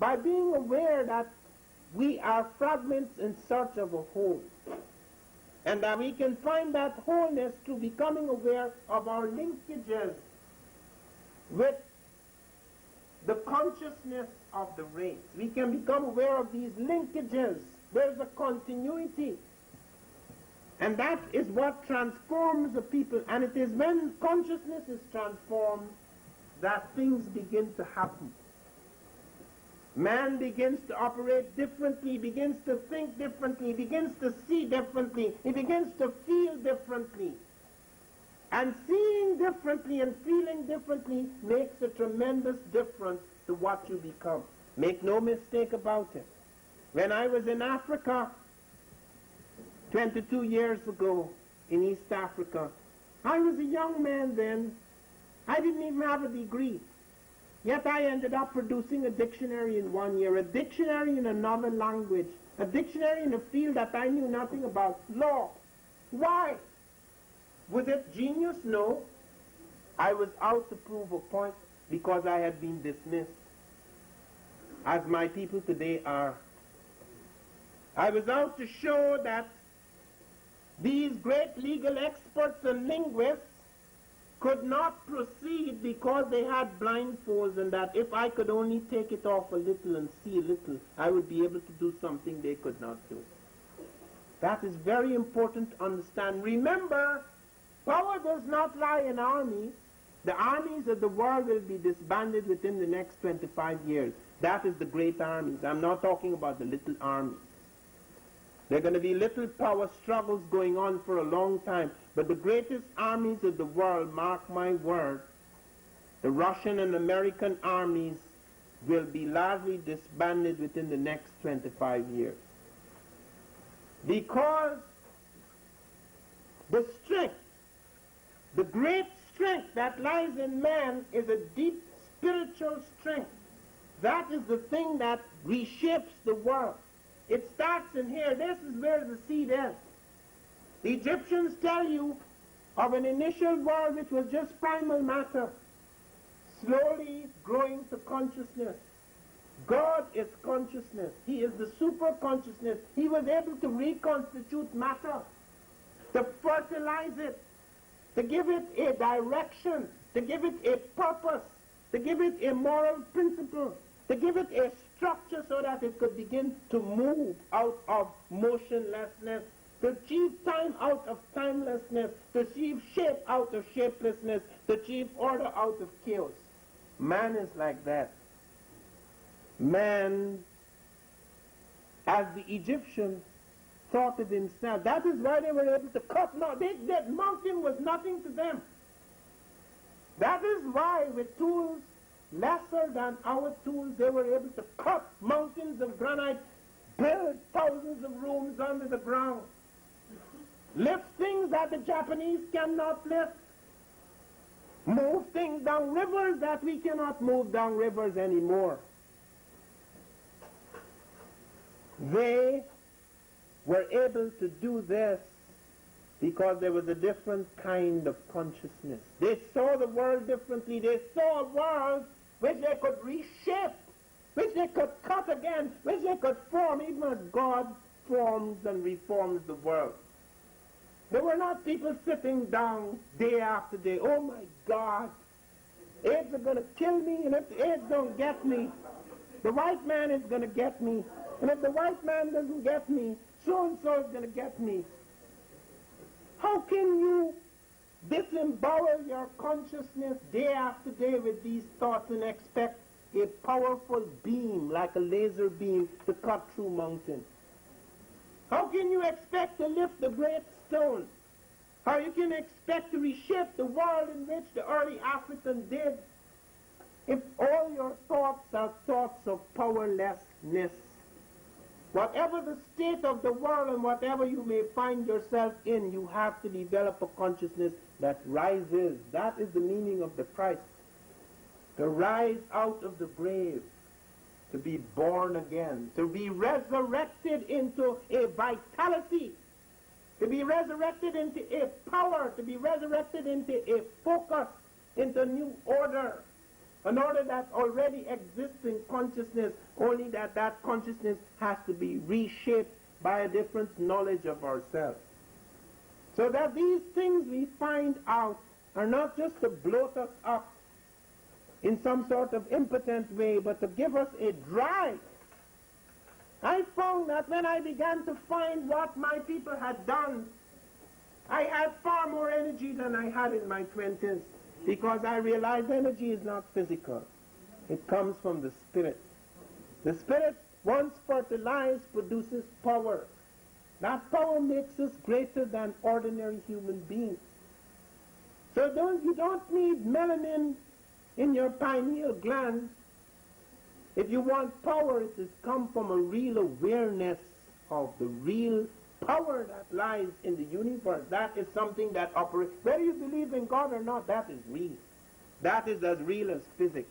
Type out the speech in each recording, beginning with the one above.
by being aware that we are fragments in search of a whole. And that we can find that wholeness through becoming aware of our linkages with the consciousness of the race. We can become aware of these linkages. There's a continuity. And that is what transforms the people. And it is when consciousness is transformed that things begin to happen. Man begins to operate differently, begins to think differently, begins to see differently, he begins to feel differently. And seeing differently and feeling differently makes a tremendous difference to what you become. Make no mistake about it. When I was in Africa 22 years ago, in East Africa, I was a young man then. I didn't even have a degree. Yet I ended up producing a dictionary in 1 year, a dictionary in another language, a dictionary in a field that I knew nothing about, law. Why? Was it genius? No. I was out to prove a point because I had been dismissed, as my people today are. I was out to show that these great legal experts and linguists could not proceed because they had blindfolds, and that if I could only take it off a little and see a little, I would be able to do something they could not do. That is very important to understand. Remember, power does not lie in armies. The armies of the world will be disbanded within the next 25 years. That is the great armies. I'm not talking about the little armies. There are going to be little power struggles going on for a long time. But the greatest armies of the world, mark my word, the Russian and American armies will be largely disbanded within the next 25 years. Because the strength, the great strength that lies in man is a deep spiritual strength. That is the thing that reshapes the world. It starts in here. This is where the seed is. The Egyptians tell you of an initial world which was just primal matter, slowly growing to consciousness. God is consciousness. He is the super consciousness. He was able to reconstitute matter, to fertilize it, to give it a direction, to give it a purpose, to give it a moral principle, to give it a structure so that it could begin to move out of motionlessness, to achieve time out of timelessness, to achieve shape out of shapelessness, to achieve order out of chaos. Man is like that. Man, as the Egyptians thought of himself, that is why they were able to cut. No, that mountain was nothing to them. That is why with tools lesser than our tools, they were able to cut mountains of granite, build thousands of rooms under the ground, lift things that the Japanese cannot lift, move things down rivers that we cannot move down rivers anymore. They were able to do this because there was a different kind of consciousness. They saw the world differently. They saw a world which they could reshape, which they could cut again, which they could form, even as God forms and reforms the world. There were not people sitting down day after day. Oh my God, AIDS are going to kill me, and if the AIDS don't get me, the white man is going to get me. And if the white man doesn't get me, so-and-so is going to get me. How can you disembowel your consciousness day after day with these thoughts and expect a powerful beam, like a laser beam, to cut through mountains? How can you expect to lift the great stone? How you can expect to reshape the world in which the early African did if all your thoughts are thoughts of powerlessness? Whatever the state of the world and whatever you may find yourself in, you have to develop a consciousness that rises. That is the meaning of the Christ. To rise out of the grave, to be born again, to be resurrected into a vitality, to be resurrected into a power, to be resurrected into a focus, into a new order. an order that already exists in consciousness, only that that consciousness has to be reshaped by a different knowledge of ourselves. So that these things we find out are not just to bloat us up in some sort of impotent way, but to give us a drive. I found that when I began to find what my people had done, I had far more energy than I had in my 20s, because I realized energy is not physical. It comes from the spirit. The spirit, once fertilized, produces power. That power makes us greater than ordinary human beings. So you don't need melanin in your pineal gland. If you want power, it has come from a real awareness of the real power that lies in the universe. That is something that operates. Whether you believe in God or not, that is real. That is as real as physics.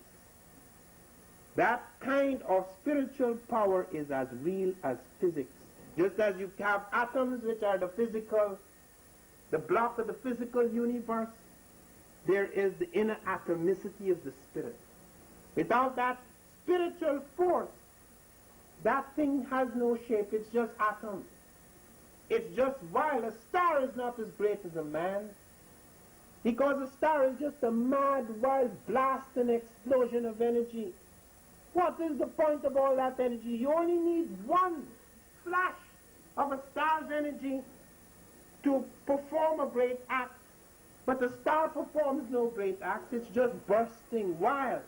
That kind of spiritual power is as real as physics. Just as you have atoms, which are the physical, the block of the physical universe, there is the inner atomicity of the spirit. Without that spiritual force, that thing has no shape. It's just atoms. It's just wild. A star is not as great as a man, because a star is just a mad, wild blast and explosion of energy. What is the point of all that energy? You only need one flash of a star's energy to perform a great act. But the star performs no great act. It's just bursting wild.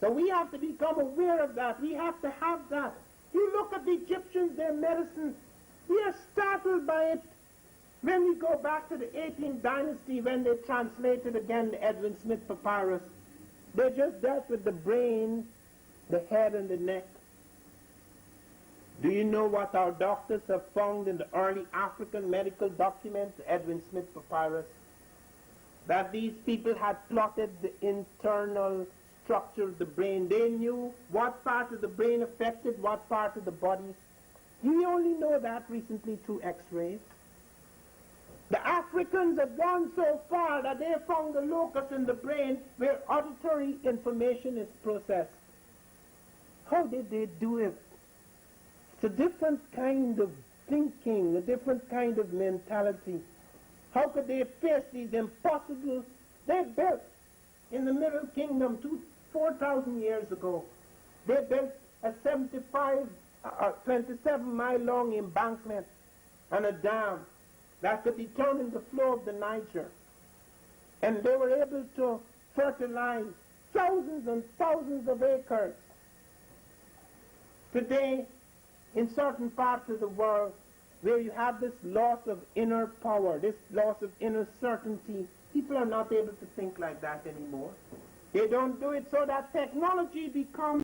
So we have to become aware of that. We have to have that. You look at the Egyptians, their medicine. We are startled by it. When we go back to the 18th dynasty, when they translated again the Edwin Smith papyrus, they just dealt with the brain, the head, and the neck. Do you know what our doctors have found in the early African medical documents, the Edwin Smith papyrus? That these people had plotted the internal structure of the brain. They knew what part of the brain affected what part of the body. You only know that recently through X-rays. The Africans have gone so far that they found the locus in the brain where auditory information is processed. How did they do it? It's a different kind of thinking, a different kind of mentality. How could they face these impossible? They built in the Middle Kingdom 4,000 years ago. They built a 27-mile long embankment and a dam that could determine the flow of the Niger. And they were able to fertilize thousands and thousands of acres. Today, in certain parts of the world, where you have this loss of inner power, this loss of inner certainty, people are not able to think like that anymore. They don't do it, so that technology becomes